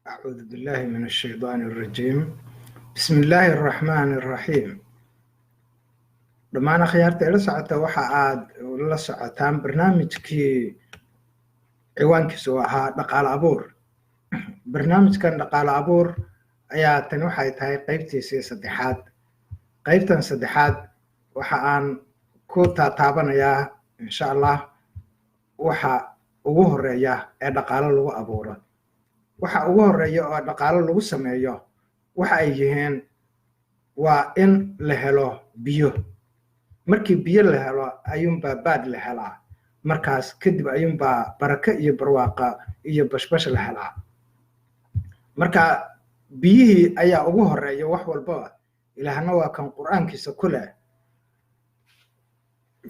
أعوذ بالله من الشيطان الرجيم بسم الله الرحمن الرحيم dhammaan akhyaarta ila socota waxa aad la socotaan barnaamijkii ciwaankiisu ahaa dhaqaale abuur barnaamijkan dhaqaale abuur ayaa tan waxay tahay qaybtiisii saddexaad qaybtan saddexaad waxa aan ku taataabanayaa insha Allah waxa ugu horeeya ee dhaqaale lagu abuuro waxa ugu horeeya oo dhaqaale lagu sameeyo waxa ay yihiin waa in la helo biyo markii biyo la helo ayuunbaa baad la helaa markaas kadib ayuunbaa baraka iyo barwaaqa iyo bashbash la helaa marka biyihii ayaa ugu horeeya wax walba ilaahna waa kan quraankiisa ku leh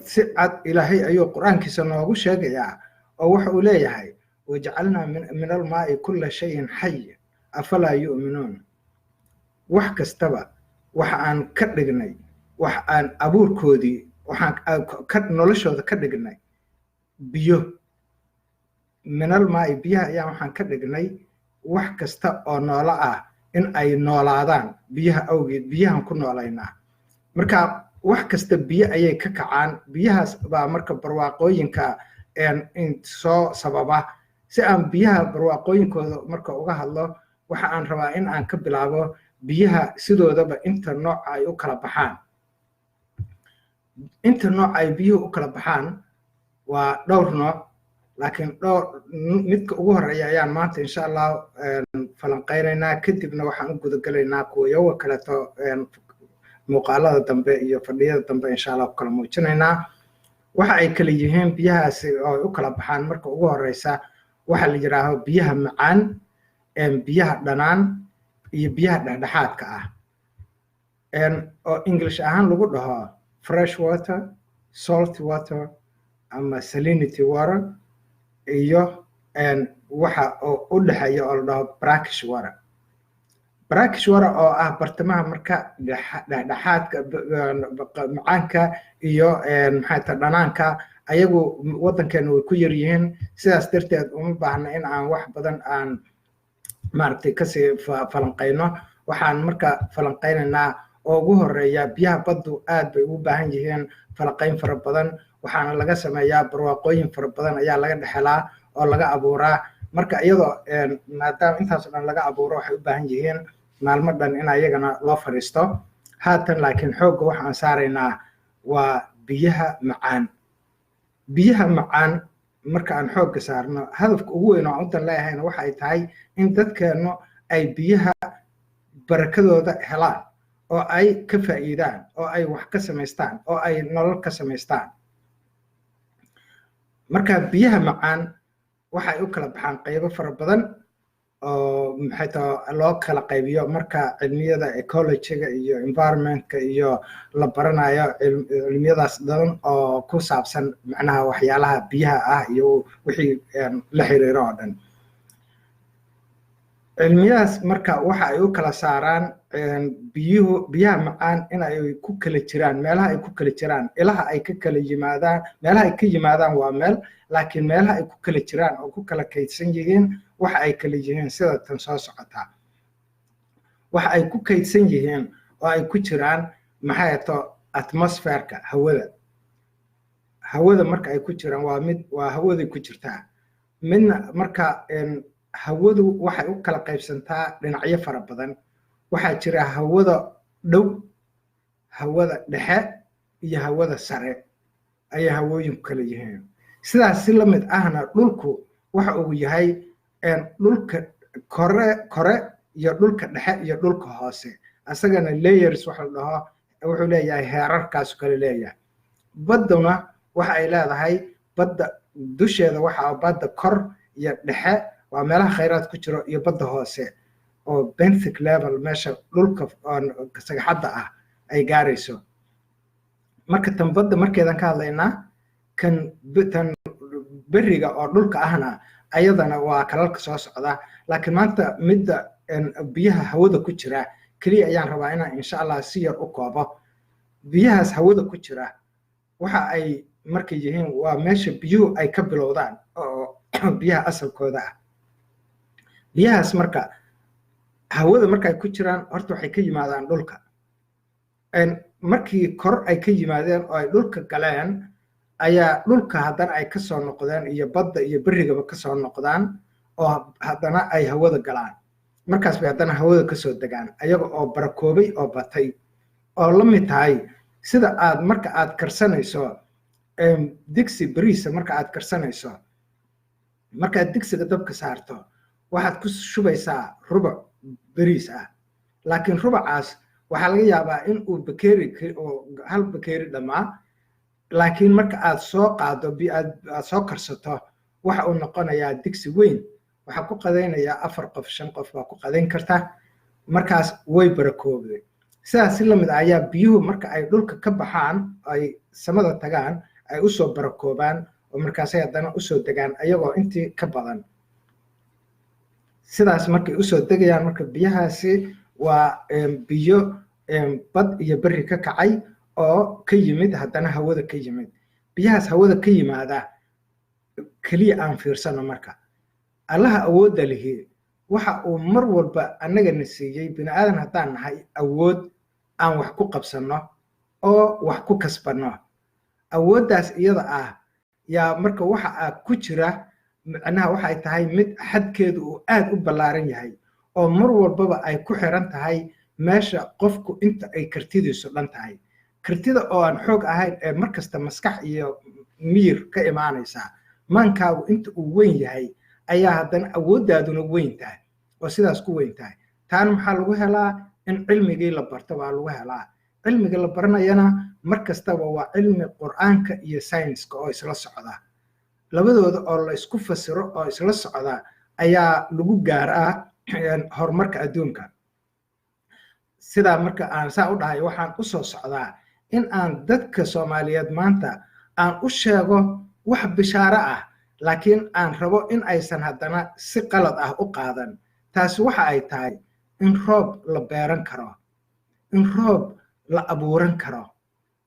si cad ilaahay ayuu quraankiisa noogu sheegayaa oo waxa uu leeyahay wajacalna min almaa'i kulla shay'in hayy afala yu'minuun wax kastaba waxa aan ka dhignay wax aan abuurkoodii waxaan noloshooda ka dhignay biyo min almaa'i biyaha ayaa waxaan ka dhignay wax kasta oo noola ah in ay noolaadaan biyaha awgeed biyahan ku noolaynaa marka wax kasta biyo ayay ka kacaan biyahaas baa marka barwaaqooyinka soo sababa si aan biyaha barwaaqooyinkooda marka uga hadlo waxa aan rabaa in aan ka bilaabo biyaha sidoodaba inta nooc ay u kala baxaan inta nooc ay biyuhu u kala baxaan waa dhowr nooc laakiin midka ugu horeeya ayaan maanta insha Allah falanqeynaynaa kadibna waxaan u gudagalaynaa kuwa kaleeto muuqaalada dambe iyo fadhiyada dambe insha Allah kala muujinaynaa waxa ay kala yihiin biyahaasi oo u kala baxaan marka ugu horeysa waxa la yiraahdo biyaha macaan biyaha dhanaan iyo biyaha dhexdhexaadka ah oo English ahaan lagu dhaho fresh water salt water ama salinity water iyo waxa u dhaxeeya oo la dhaho brackish water oo ah bartamaha marka dhexdhexaadka macaanka iyo maxay tahay dhanaanka ayagu wadankeena way ku yar yihiin sidaas darteed uma baahna in aan wax badan aan maartay ka sii falanqeyno waxaan marka falanqeynaynaa oo ugu horeeya biyaha baddu aad bay ugu baahan yihiin falanqeyn fara badan waxaana laga sameeyaa barwaaqooyin fara badan ayaa laga dhexelaa oo laga abuuraa marka iyadoo maadaama intaas oo dhan laga abuuro waxay u baahan yihiin maalmo dhan in ayagana loo fariisto haatan laakiin xoogga waxaan saaraynaa waa biyaha macaan marka aan xoogga saarno hadafka ugu weyn oo aan u dan leeyahayna waxa ay tahay in dadkeenu ay biyaha barakadooda helaan oo ay ka faa'iidaan oo ay wax ka samaystaan oo ay nolol ka samaystaan marka biyaha macaan waxa ay u kala baxaan qaybo fara badan oo maxay tahay loo kala qaybiyo marka cilmiyada ecology-ga iyo environment-ka iyo la baranayo cilmiyadaas dhan oo ku saabsan macnaha waxyaalaha biyaha ah iyo wixii la xiriiro oo dhan cilmiyadaas marka waxa ay u kala saaraan biyaha macaan in ay ku kala jiraan meelaha ay ku kala jiraan ilaha ay ka kala yimaadaan meelaha ay ka yimaadaan waa meel laakiin meelaha ay ku kala jiraan oo ku kala kaydsan yihiin waxa ay kala yihiin sida tan soo socota waxa ay ku kaydsan yihiin oo ay ku jiraan maxay tahay atmosphere-ka hawada marka ay ku jiraan waa hawada ku jirtaa midna marka hawadu waxay u kala qaybsantaa dhinacyo fara badan waxaa jira hawada dhow hawada dhexe iyo hawada sare ayay hawooyinku kala yihiin sidaas si la mid ahna dhulku waxa uu yahay dhulka kore iyo dhulka dhexe iyo dhulka hoose asagana layers waxa la dhaho wuxuu leeyahay heerarkaas kala leeyahay badduna waxa ay leedahay badda dusheeda waxa badda kor iyo dhexe waa meelaha khayraad ku jiro iyo badda hoose oo benthic level meesha dhulka sagxadda ah ay gaarayso marka tan badda markeedan ka hadlaynaa kan beriga oo dhulka ahna ayadana waa kalalka soo socda laakiin maanta midda biyaha hawada ku jira kaliya ayaan rabaa inaan insha Allah si yar u koobo biyahaas hawada ku jira waxa ay markay yihiin waa meesha biyuhu ay ka bilowdaan oo biyaha asalkooda ah biyahaas marka hawada markay ku jiraan horta waxay ka yimaadaan dhulka markii kor ay ka yimaadeen oo ay dhulka galeen ayaa dhulka haddana ay kasoo noqdeen iyo badda iyo berigaba kasoo noqdaan oo haddana ay hawada galaan markaas bay haddana hawada kasoo degaan ayaga oo barakoobay oo batay oo la mid tahay sida aad marka aad karsanayso digsi bariisa marka aad karsanayso markaad digsiga dabka saarto waxaad ku shubaysaa rubac bariis ah laakiin rubacaas waxaa laga yaabaa in uu bakeeri oo hal bakeeri dhammaa laakiin marka aad soo qaado aad soo karsato waxa uu noqonayaa digsi weyn waxaa ku qadaynayaa 4 qof 5 qof baa ku qadayn karta markaas way barakoobay sidaas si lamid ayaa biyuhu marka ay dhulka ka baxaan ay samada tagaan ay u soo barakoobaan oo markaas ay haddana u soo degaan ayagoo intii ka badan sidaas markay u soo degayaan marka biyahaasi waa biyo bad iyo bari ka kacay oo ka yimid haddana hawada ka yimid biyahaas hawada ka yimaada kaliya aan fiirsano marka allaha awoodda lihi waxa uu mar walba annaga na siiyey bini'aadan haddaan nahay awood aan wax ku qabsanno oo wax ku kasbanno awooddaas iyada ah yaa marka waxa ku jira macnaha waxay tahay mid xadkeedu uu aad u ballaaran yahay oo mar walbaba ay ku xiran tahay meesha qofku inta ay kartidiisu dhan tahay kartida oo aan xoog ahayn ee markasta maskax iyo miyir ka imaanaysa maankaagu inta uu weyn yahay ayaa haddana awooddaaduna weyn tahay oo sidaas ku weyn tahay taana maxaa lagu helaa in cilmigii la barto baa lagu helaa cilmiga la baranayana mar kastaba waa cilmi qur'aanka iyo sayniska oo isla socda labadooda oo la isku fasiro oo isla socda ayaa lagu gaaraa horumarka adduunka sidaa marka aan saa u dhahay waxaan u soo socdaa in aan dadka Soomaaliyeed maanta aan u sheego wax bishaaro ah laakiin aan rabo in aysan haddana si qalad ah u qaadan taasi waxa ay tahay in roob la beeran karo in roob la abuuran karo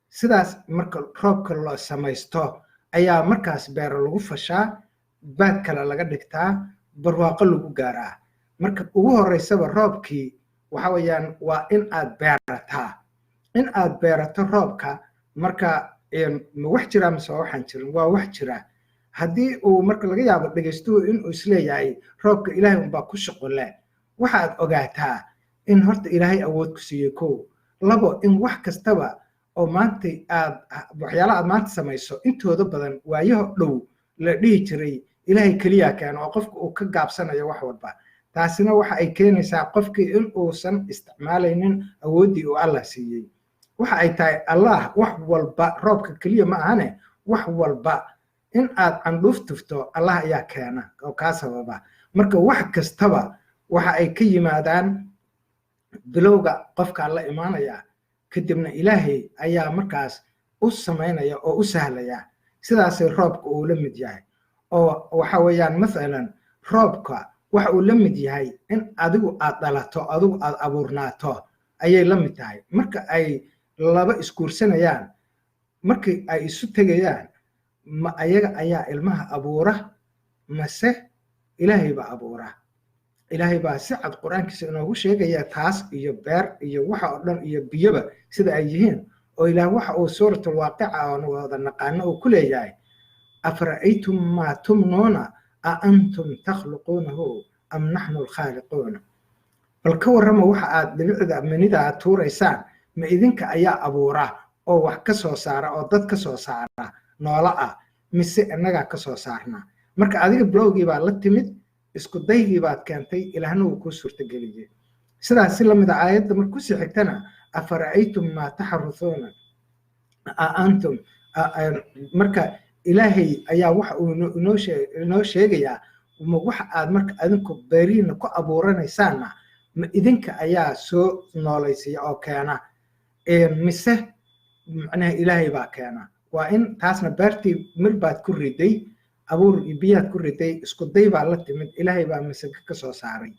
sidaas marka roobka la samaysto ayaa markaas beero lagu fashaa baad kale laga dhigtaa barwaaqo lagu gaaraa marka ugu horeysaba roobkii waxa weeyaan waa in aad beerataa in aad beerato roobka marka wax jira mise waxaan jirin waa wax jira haddii uu marka laga yaabo dhageystuhu in uu isleeyahay roobka ilaahay unbaa ku shaqole waxaad ogaataa in horta ilaahay awood ku siiyey kow labo in wax kastaba oo maanta waxyaalaha aad maanta samayso intooda badan waayaho dhow la dhihi jiray ilaahay keliya keeno oo qofka uu ka gaabsanayo wax walba taasina waxa ay keenaysaa qofkii in uusan isticmaalaynin awooddii uu Allah siiyey waxa ay tahay Allah wax walba roobka keliya ma ahane wax walba in aad candhuuf tufto Allah ayaa keena oo ka sababa marka wax kastaba waxa ay ka yimaadaan bilowga qofka la imaanaya kadibna ilaahay ayaa markaas u sameynaya oo u sahlaya sidaas roobka uu la mid yahay oo waxa weeyaan midalan roobka waxa uu la mid yahay in adigu aad dhalato adigu aad abuurnaato ayay la mid tahay marka ay laba iskuursanayaan markii ay isu tagayaan ma ayaga ayaa ilmaha abuura mase ilaahay baa abuura ilaahay baa si cad quraankiisa inoogu sheegaya taas iyo beer iyo waxa oo dhan iyo biyaba sida ay yihiin oo ilaahay waxa uu suuratul waaqica oo wada naqaano uu ku leeyahay afara'aytum ma tumnuna a antum takhluqunahu am nahnu al-khaliqun bal ka warrama waxa aad dhibicda manida aad tuuraysaan ma idinka ayaa abuura oo wax ka soo saara oo dad ka soo saara noola ah mise annaga ka soo saarna marka adiga blogii baa la timid isku daygii baad keentay ilaahna uu ku suurtageliyay sidaas si lamid ah aayadda markuu si xigtana afara'aytum ma taharruthuna antum marka ilaahay ayaa waxa uu inoo sheegayaa waxa aad marka adinku beeriina ku abuuranaysaana ma idinka ayaa soo noolaysiya oo keena mise macnaha ilaahay baa keena waa in taasna beertii mir baad ku riday abuur biyaad ku riday isku day baa la timid ilaahay baa masaga ka soo saaray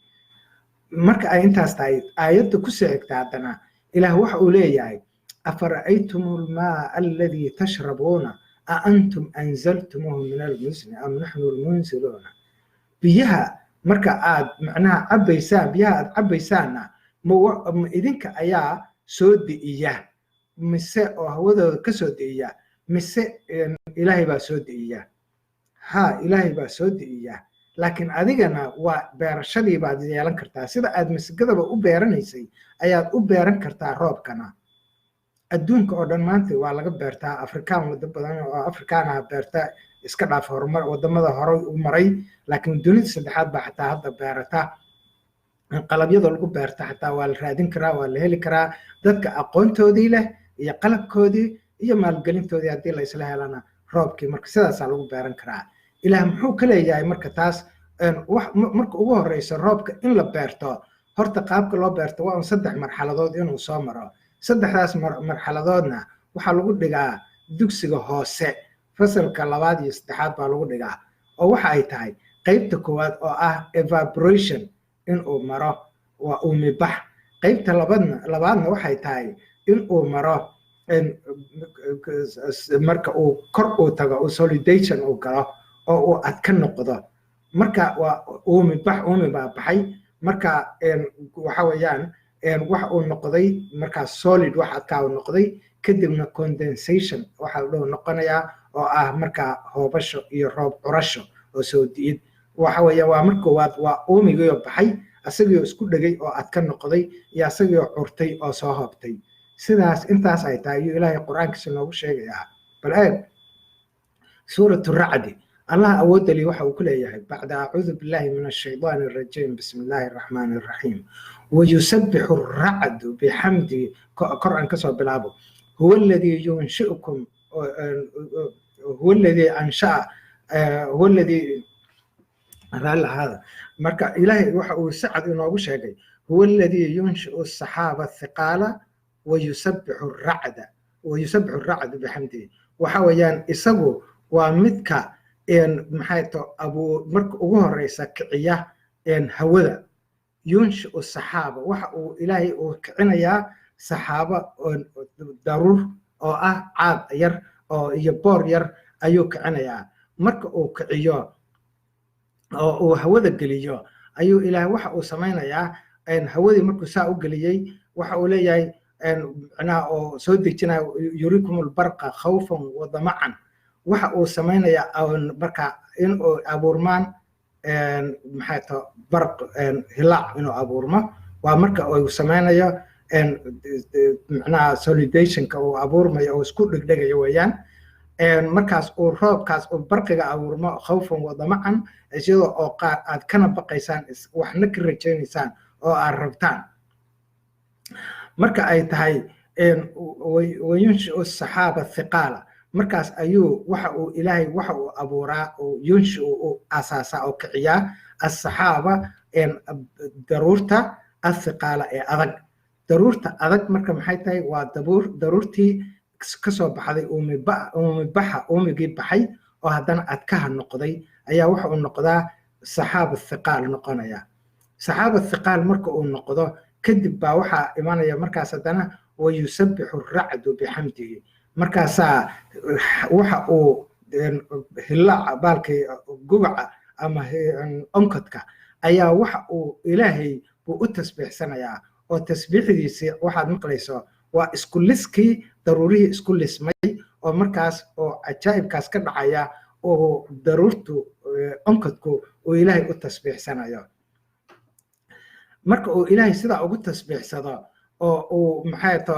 marka ay intaas tahay aayadda ku socogta hadana ilaah waxa uu leeyahay afara'aytumul maa alladhi tashrabuna a antum anzaltumuhu min al-muzni am nahnu al-munziluna biyaha marka aad macnaha cabaysaan biyaha aad cabaysaanna ma idinka ayaa soo di'iya mise oo hawadooda ka soo di'iya mise ilaahay baa soo di'iya ha ilaahay baa soo di'iya laakiin adigana waa beerashadii baad yeelan kartaa sida aad masagadaba u beeranaysay ayaad u beeran kartaa roobkana adduunka oo dhan maanta waa laga beertaa afrikaan wada badan oo afrikaana beerta iska dhaaf horumar wadamada hore u maray laakiin dunida saddexaad baa xataa hadda beerata qalabyada lagu beerta xataa waa la raadin karaa waa la heli karaa dadka aqoontoodii leh iyo qalabkoodii iyo maalgelintoodii haddii la isla helana roobkii marka sidaasaa lagu beeran karaa ilaah muxuu ka leeyahay marka taas marka ugu horeysa roobka in la beerto horta qaabka loo beerto waa un 3 marxaladood inuu soo maro 3daas marxaladoodna waxaa lagu dhigaa dugsiga hoose fasalka 2 iyo 3aad baa lagu dhigaa oo waxa ay tahay qaybta koowaad oo ah evaporation in uu maro waa uumibax qaybta labaadna waxay tahay in uu maro marka uu kor uu tago oo solidation uu galo oo uu adka noqdo marka waa uumibax baa baxay marka waxa weeyaan waxa uu noqday marka solid waxa adkaa uu noqday kadibna condensation waxa uu noqonayaa oo ah marka hoobasho iyo roob curasho oo soo diid waxa weeyaan waa marka waa uumiga baxay asagoo isku dhagay oo adka noqday iyo asagoo curtay oo soo hoobtay sidaas intaas ay tahay ilaahay quraankiisa noogu sheegaya bal aad suuratu ra'd الله أود لي وحو كليه بعد أعوذ بالله من الشيطان الرجيم بسم الله الرحمن الرحيم ويسبح الرعد بحمده قرآن كسر بلابه هو الذي ينشئكم هو الذي أنشأ هو الذي هذا مركا إلهي وحو سعد إنه شيء هو الذي ينشئ السحاب الثقالة ويسبح الرعد بحمده وحويان إسقو ومدك maxay to abu marka ugu horeysa kiciya hawada yunshu saxaaba waxa uu ilaahay uu kicinayaa saxaaba daruur oo ah caad yar oo iyo boor yar ayuu kicinayaa marka uu kiciyo oo uu hawada geliyo ayuu ilaahay waxa uu sameynayaa hawadii markuu saa u geliyay waxa uu leeyahay macnaha oo soo dejinaya yurikumul barqa khawfan wa damacan waxa uu sameynayaa marka in uu abuurmaan maxay to barq hilaac inuu abuurmo waa marka uu sameynayo macnaha solidation-ka uu abuurmayo oo isku dhigdhigayo weeyaan markaas uu roobkaas uu barqiga abuurmo khawfan wadamacan iyadoo oo qaar aad kana baqaysaan waxna ka rajaynaysaan oo aad rabtaan marka ay tahay wayunshu saxaaba thiqaala markaas ayuu waxa uu ilaahay waxa uu abuuraa oo yunshu uu asaasa oo kiciyaa as-saxaaba daruurta as-thiqaala ee adag daruurta adag marka maxay tahay waa daruurtii ka soo baxday uumigii baxay oo haddana adkaha noqday ayaa waxa uu noqdaa saxaaba thiqaal noqonaya saxaaba thiqaal marka uu noqdo kadib baa waxaa imanaya markaas haddana wayusabixu racdu bixamdihi markaasaa waxa uu hilaaca baalkii gubaca ama onkadka ayaa waxa uu ilaahay buu u tasbiixsanayaa oo tasbiixdiisii waxaad maqlayso waa isku liskii daruurihii isku lismay oo markaas oo cajaa'ibkaas ka dhacaya oo daruurtu onkadku uu ilaahay u tasbiixsanayo marka uu ilaahay sidaa ugu tasbiixsado oo uu maxay to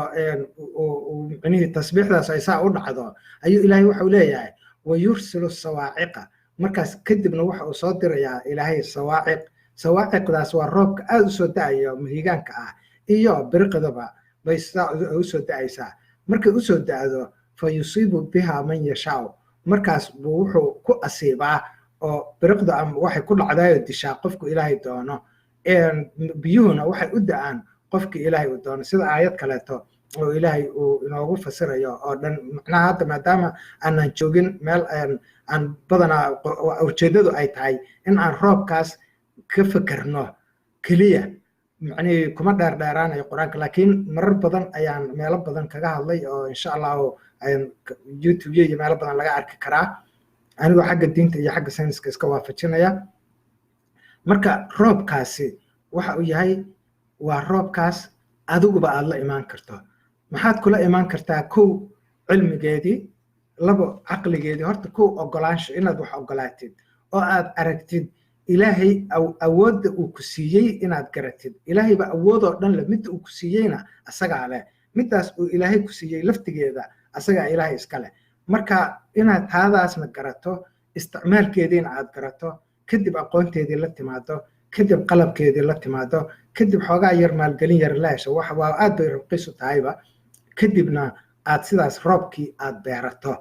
macnihii tasbiixdaas ay saa u dhacdo ayuu ilaahay wuxuu leeyahay wayursilu sawaaciqa markaas kadibna waxa uu soo dirayaa ilaahay sawaaciqdaas waa roobka aad u soo da'ayo mahigaanka ah iyo biriqdaba bay sidaa u soo da'aysaa markay u soo da'do fa yusiibu biha man yashaau markaas buu wuxuu ku asiibaa oo biriqda ama waxay ku dhacdaayoo dishaa qofku ilaahay doono biyuhuna waxay u da'aan qofkii ilaahay uu doono sida aayad kaleeto oo ilaahay uu inoogu fasirayo oo dhan macnaha hadda maadaama aanan joogin meel aan badanaa ujeedadu ay tahay in aan roobkaas ka fekerno keliya macnihii kuma dheeraanayo qur-aanka laakiin marar badan ayaan meelo badan kaga hadlay oo insha allahu youtube iyo meelo badan laga arki karaa anigoo xagga diinta iyo xagga sayniska iska waafajinaya marka roobkaasi waxa uu yahay waa roobkaas adiguba aad la imaan karto maxaad kula imaan kartaa kow cilmigeedii labo caqligeedii horta kow ogolaansho inaad wax ogolaatid oo aad aragtid ilaahay awoodda uu ku siiyey inaad garatid ilaahayba awoodoo dhan le midda uu ku siiyeyna asagaa leh middaas uu ilaahay ku siiyey laftigeeda asagaa ilaahay iska leh marka inaad taadaasna garato isticmaalkeediina aad garato kadib aqoonteedii la timaado kadib qalabkeedii la timaado kadib xoogaa yar maalgelin yar la hesho waa aad bay raqiisu tahayba kadibna aad sidaas roobkii aad beerato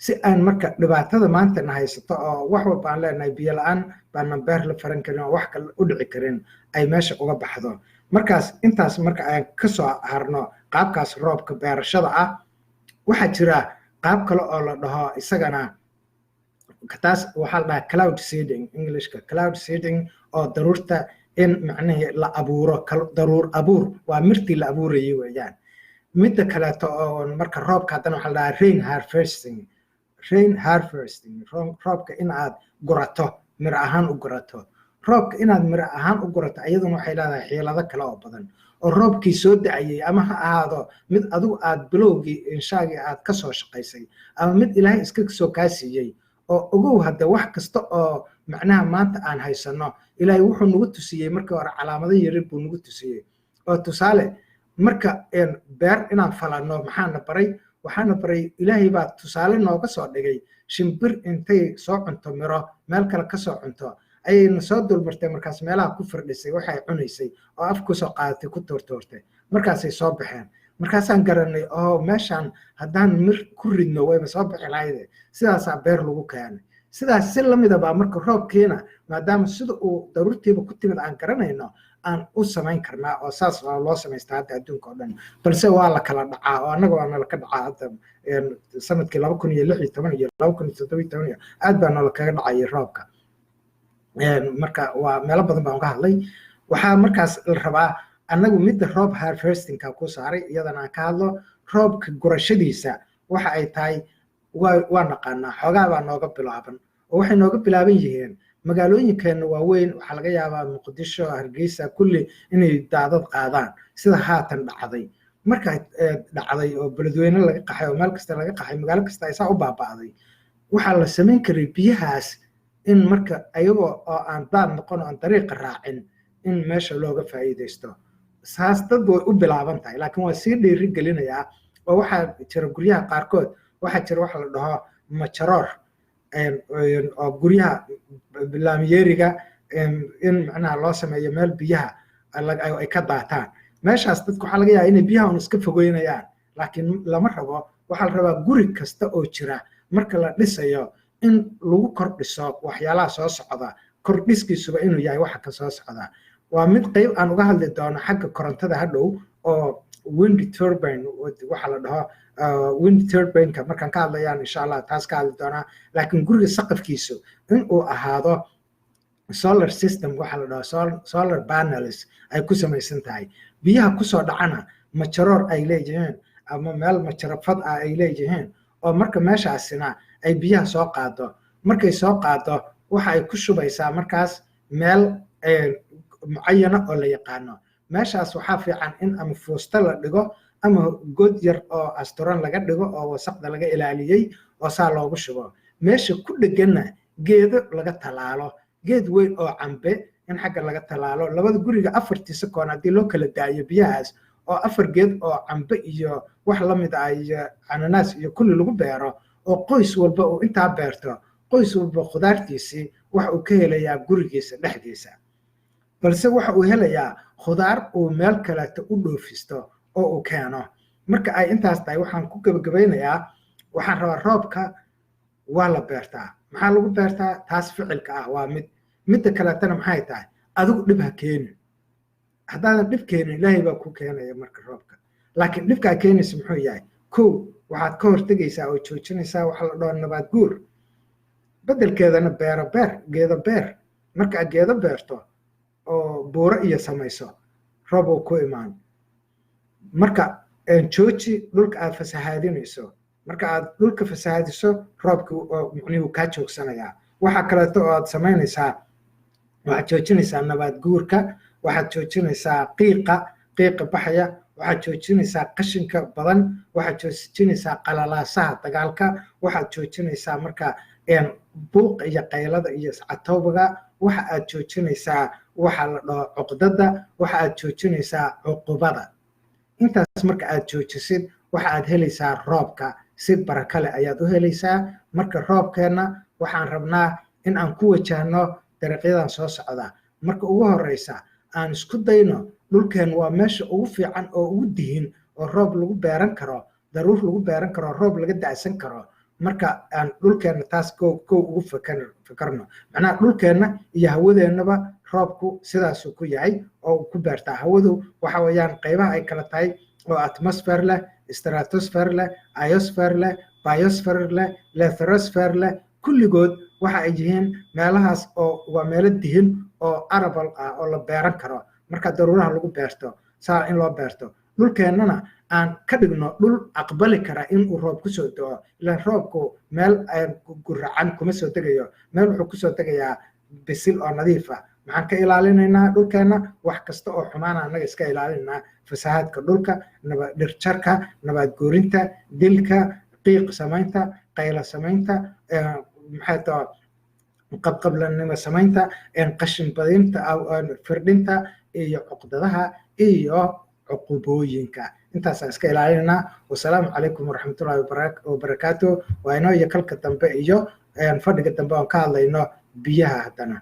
si aan marka dhibaatada maanta na haysato oo wax walba aan leenahay biyo la-aan baanan beer la faran karin oo wax kale u dhici karin ay meesha uga baxdo markaas intaas marka aan ka soo harno qaabkaas roobka beerashada ah waxaa jira qaab kale oo la dhaho isagana taas waxaa la dhahaa cloud seeding englishka cloud seeding oo daruurta in macnihii la abuuro daruur abuur waa mirtii la abuurayay weeyaan midda kaleeto oo marka roobka haddana waxaa la dhahaa rain harvesting roobka in aad gurato miro ahaan u gurato roobka inaad miro ahaan u gurato iyaduna waxay leedahay xiilado kale oo badan oo roobkii soo da'ayay ama ha ahaado mid adigu aad bilowgii inshaagii aad ka soo shaqaysay ama mid ilaahay iska soo kaa siiyey oo ogow hadda wax kasta oo macnaha maanta aan haysano ilaahay wuxuu nagu tusiyey markii hore calaamado yaryar buu nagu tusiyey oo tusaale marka beer inaan falanno waxaana baray ilaahay baa tusaale nooga soo dhigay shimbir intay soo cunto miro meel kale ka soo cunto ayayna soo dulmartay markaas meelaha ku firdhisay waxay cunaysay oo af ku soo qaadatay ku toortoortay markaasay soo baxeen markaasaan garanay oo meeshaan haddaan mir ku ridno wayba soo bixi lahayde sidaasaa beer lagu keenay sidaas si lamida baa marka roobkiina maadaama sida uu daruurtiiba ku timid aan garanayno aan u samayn karnaa oo saas loo samaystaa hadda adduunka oo dhan balse waa la kala dhacaa oo annaga waa nala ka dhacaa hadda sanadkii 2016 iyo 2017 aad baa nala kaga dhacayay roobka marka waa meelo badan baan uga hadlay waxaa markaas la rabaa annagu midda roob harvestingka ku saaray iyadana aan ka hadlo roobka gurashadiisa waxa ay tahay waa naqaanaa xoogaa baa nooga bilaaban oo waxay nooga bilaaban yihiin magaalooyinkeena waaweyn waxaa laga yaabaa muqdisho hargeysa kulli inay daadad qaadaan sida haatan dhacday marka dhacday oo beledweyne laga qaxay oo meel kasta laga qaxay magaalo kasta ay saa u baaba'day waxaa la samayn karay biyahaas in marka ayagoo oo aan daad noqon oo aan dariiqa raacin in meesha looga faa'iidaysto saas dad way u bilaaban tahay laakiin waa sii dhiiri gelinayaa oo waxaa jira guryaha qaarkood waxaa jira waxa la dhaho majaroor oo guryaha laamiyeeriga in macnaha loo sameeyo meel biyaha ay ka daataan meeshaas dadku waxaa laga yaabaa inay biyaha un iska fogeynayaan laakiin lama rabo waxaa la rabaa guri kasta oo jira marka la dhisayo in lagu kordhiso waxyaalaha soo socda kordhiskiisuba inuu yahay waxa ka soo socda waa mid qayb aan uga hadli doono xagga korontada hadhow oo wind turbine waxa la dhaho wind turbine-ka markaan ka hadlayaan insha Allah taas ka hadli doonaa laakiin guriga saqafkiisu in uu ahaado solar system waxa la dhaho solar panels ay ku samaysan tahay biyaha ku soo dhacana majaroor ay leeyihiin ama meel majarafad ah ay leeyihiin oo marka meeshaasina ay biyaha soo qaado markay soo qaado waxa ay ku shubaysaa markaas meel mucayana oo la yaqaano meeshaas waxaa fiican in ama fuusta la dhigo ama god yar oo asturan laga dhigo oo wasaqda laga ilaaliyey oo saa loogu shubo meesha ku dheganna geedo laga talaalo geed weyn oo cambe in xagga laga talaalo labada guriga afartiisa koon haddii loo kala daayo biyahaas oo afar geed oo cambe iyo wax la mid ah iyo ananaas iyo kulli lagu beero oo qoys walba uu intaa beerto qoys walba khudaartiisii wax uu ka helayaa gurigiisa dhexdiisa balse waxa uu helayaa khudaar uu meel kaleeto u dhoofisto oo uu keeno marka ay intaas tahay waxaan ku gabagabeynayaa waxaan rabaa roobka waa la beertaa maxaa lagu beertaa taas ficilka ah waa midda kaleetana maxay tahay adigu dhib ha keenin haddaadan dhib keenin ilaahay baa ku keenaya marka roobka laakiin dhibkaa keenaysa muxuu yahay kow waxaad ka hortegaysaa oo joojinaysaa waxa la dhaho nabaad guur beddelkeedana geedo beer marka aad geedo beerto oo buuro iyo samayso roob uu ku imaan marka jooji dhulka aad fasahaadinayso marka aad dhulka fasahaadiso roobka macnihi kaa joogsanayaa waxa kaleeto oo aad samaynaysaa waxaad joojinaysaa nabaad guurka, waxaad joojinaysaa qiiqa baxaya, waxaad joojinaysaa qashinka badan, waxaad joojinaysaa qalalaasaha dagaalka, waxaad joojinaysaa marka buuqa iyo qaylada iyo catowga, waxa aad joojinaysaa waxa la dhaho cuqdada, waxa aad joojinaysaa cuqubada. intaas marka aad joojisid waxa aad helaysaa roobka, si baraka leh ayaad u helaysaa. marka roobkeenna waxaan rabnaa in aan ku wajahno dariiqyadan soo socda. marka ugu horeysa aan isku dayno, dhulkeen waa meesha ugu fiican oo ugu dihin oo roob lagu beeran karo, daruur lagu beeran karo, roob laga dacsan karo. marka aan dhulkeenna taas kow ugu fakarno, macnaha dhulkeenna iyo hawadeennaba roobku sidaasuu ku yahay oo ku beertaa. hawadu waxa weeyaan qaybaha ay kala tahay oo atmosphere leh, stratosphere leh, iosphere leh, biosphere leh, lithosphere leh, kulligood waxa ay yihiin meelahaas oo waa meelo dihin oo arable ah oo la beeran karo. marka daruuraha lagu beerto saa in loo beerto, dhulkeennana aan ka dhigno dhul aqbali kara in uu roob kusoo da'o. ilaan roobku meel guracan kuma soo degayo, meel wuxuu kusoo degayaa bisil oo nadiif ah. maxaan ka ilaalinaynaa dhulkeenna? wax kasta oo xumaana annaga iska ilaalinaa: fasahaadka dhulka, dhirjarka, nabaad guurinta, dilka, qiiq samaynta, qaylo samaynta, maxay tahay qabqablanimo samaynta, qashin badinta, firdhinta iyo cuqdadaha iyo cuqubooyinka. intaasaan iska ilaalinaa. wasalaamu calaykum waraxmatullaahi wabarakaatu. waa inoo iyo kalka dambe iyo fadhiga dambe oon ka hadlayno biyaha haddana.